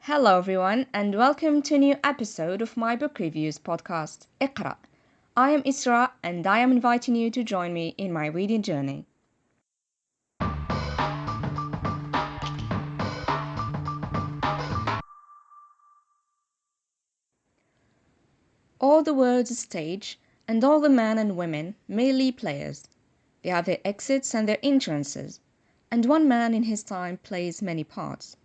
Hello everyone and welcome to a new episode of my book reviews podcast, Iqra. I am Isra and I am inviting you to join me in my reading journey. All the world's a stage and all the men and women merely players. They have their exits and their entrances, and one man in his time plays many parts.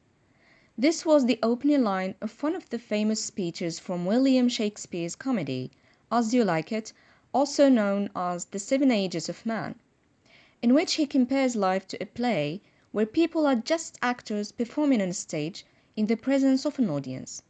This was the opening line of one of the famous speeches from William Shakespeare's comedy, As You Like It, also known as The Seven Ages of Man, in which he compares life to a play where people are just actors performing on a stage in the presence of an audience.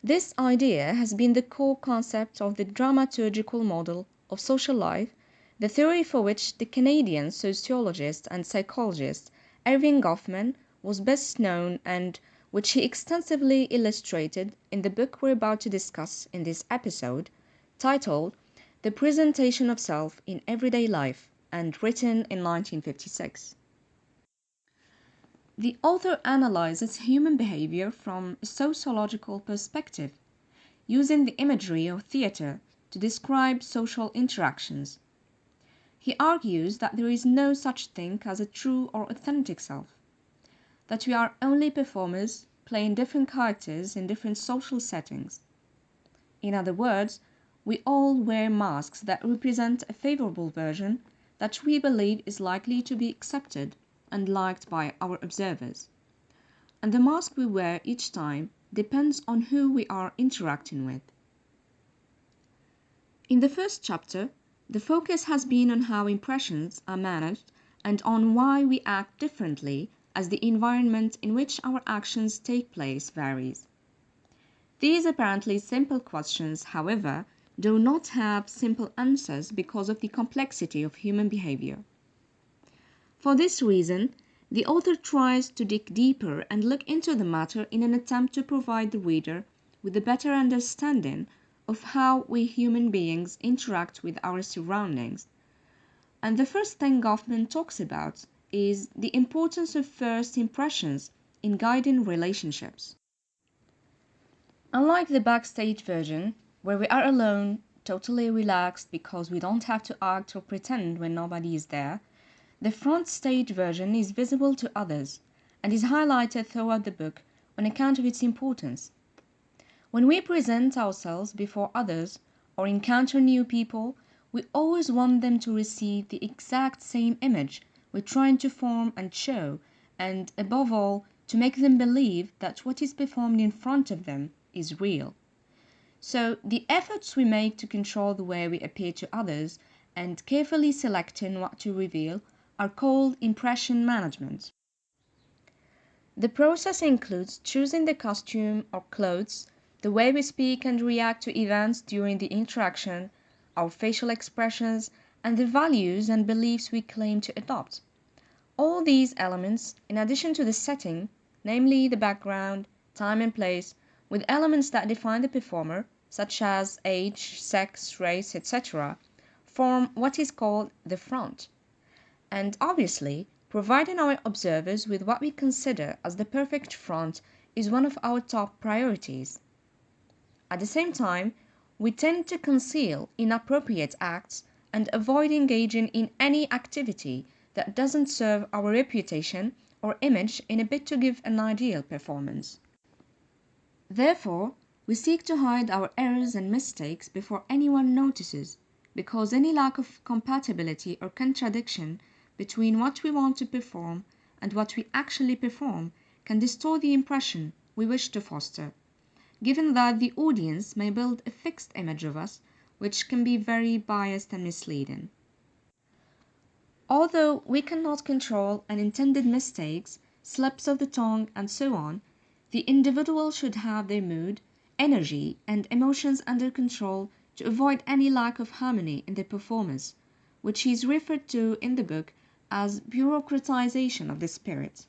This idea has been the core concept of the dramaturgical model of social life, the theory for which the Canadian sociologist and psychologist Erving Goffman was best known and which he extensively illustrated in the book we're about to discuss in this episode, titled The Presentation of Self in Everyday Life and written in 1956. The author analyzes human behavior from a sociological perspective, using the imagery of theater to describe social interactions. He argues that there is no such thing as a true or authentic self, that we are only performers playing different characters in different social settings. In other words, we all wear masks that represent a favorable version that we believe is likely to be accepted and liked by our observers. And the mask we wear each time depends on who we are interacting with. In the first chapter, the focus has been on how impressions are managed and on why we act differently as the environment in which our actions take place varies. These apparently simple questions, however, do not have simple answers because of the complexity of human behavior. For this reason, the author tries to dig deeper and look into the matter in an attempt to provide the reader with a better understanding of how we human beings interact with our surroundings. And the first thing Goffman talks about is the importance of first impressions in guiding relationships. Unlike the backstage version, where we are alone, totally relaxed because we don't have to act or pretend when nobody is there, the front stage version is visible to others and is highlighted throughout the book on account of its importance. When we present ourselves before others or encounter new people, we always want them to receive the exact same image we're trying to form and show, and above all, to make them believe that what is performed in front of them is real. So the efforts we make to control the way we appear to others and carefully selecting what to reveal are called impression management. The process includes choosing the costume or clothes, the way we speak and react to events during the interaction, our facial expressions, and the values and beliefs we claim to adopt. All these elements, in addition to the setting, namely the background, time and place, with elements that define the performer, such as age, sex, race, etc., form what is called the front. And obviously, providing our observers with what we consider as the perfect front is one of our top priorities. At the same time, we tend to conceal inappropriate acts and avoid engaging in any activity that doesn't serve our reputation or image in a bid to give an ideal performance. Therefore, we seek to hide our errors and mistakes before anyone notices, because any lack of compatibility or contradiction between what we want to perform and what we actually perform can distort the impression we wish to foster, given that the audience may build a fixed image of us, which can be very biased and misleading. Although we cannot control unintended mistakes, slips of the tongue, and so on, the individual should have their mood, energy, and emotions under control to avoid any lack of harmony in their performance, which is referred to in the book as bureaucratization of the spirit.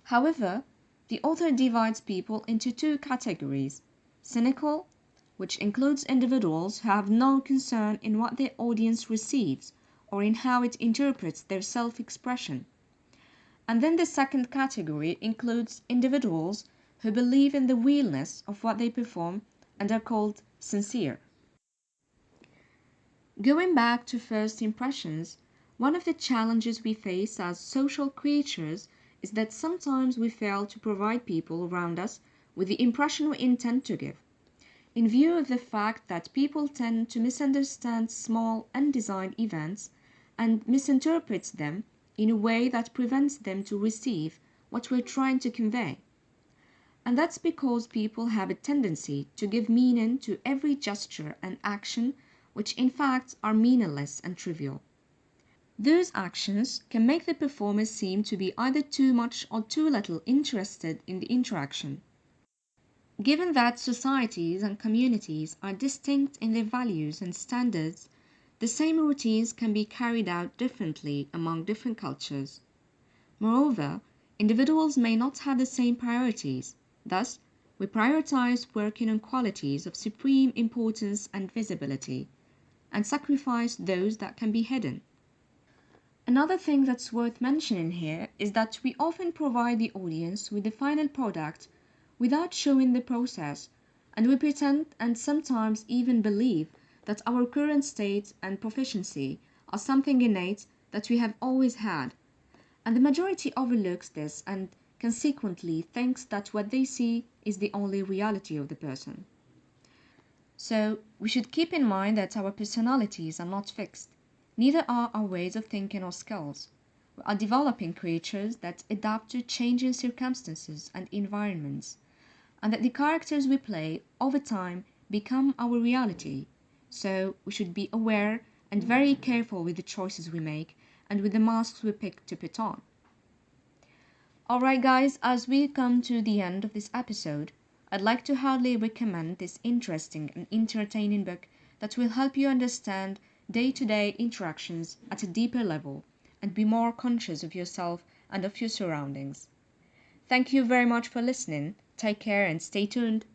However, the author divides people into two categories: cynical, which includes individuals who have no concern in what their audience receives or in how it interprets their self-expression, And then the second category includes individuals who believe in the realness of what they perform and are called sincere. Going back to first impressions, one of the challenges we face as social creatures is that sometimes we fail to provide people around us with the impression we intend to give. In view of the fact that people tend to misunderstand small undesigned events and misinterpret them in a way that prevents them to receive what we're trying to convey. And that's because people have a tendency to give meaning to every gesture and action which in fact are meaningless and trivial. Those actions can make the performer seem to be either too much or too little interested in the interaction. Given that societies and communities are distinct in their values and standards, the same routines can be carried out differently among different cultures. Moreover, individuals may not have the same priorities. Thus, we prioritize working on qualities of supreme importance and visibility, and sacrifice those that can be hidden. Another thing that's worth mentioning here is that we often provide the audience with the final product without showing the process, and we pretend and sometimes even believe that our current state and proficiency are something innate that we have always had. And the majority overlooks this and consequently thinks that what they see is the only reality of the person. So we should keep in mind that our personalities are not fixed. Neither are our ways of thinking or skills. We are developing creatures that adapt to changing circumstances and environments, and that the characters we play over time become our reality. So we should be aware and very careful with the choices we make and with the masks we pick to put on. Alright guys, as we come to the end of this episode, I'd like to hardly recommend this interesting and entertaining book that will help you understand day-to-day interactions at a deeper level and be more conscious of yourself and of your surroundings. Thank you very much for listening. Take care and stay tuned.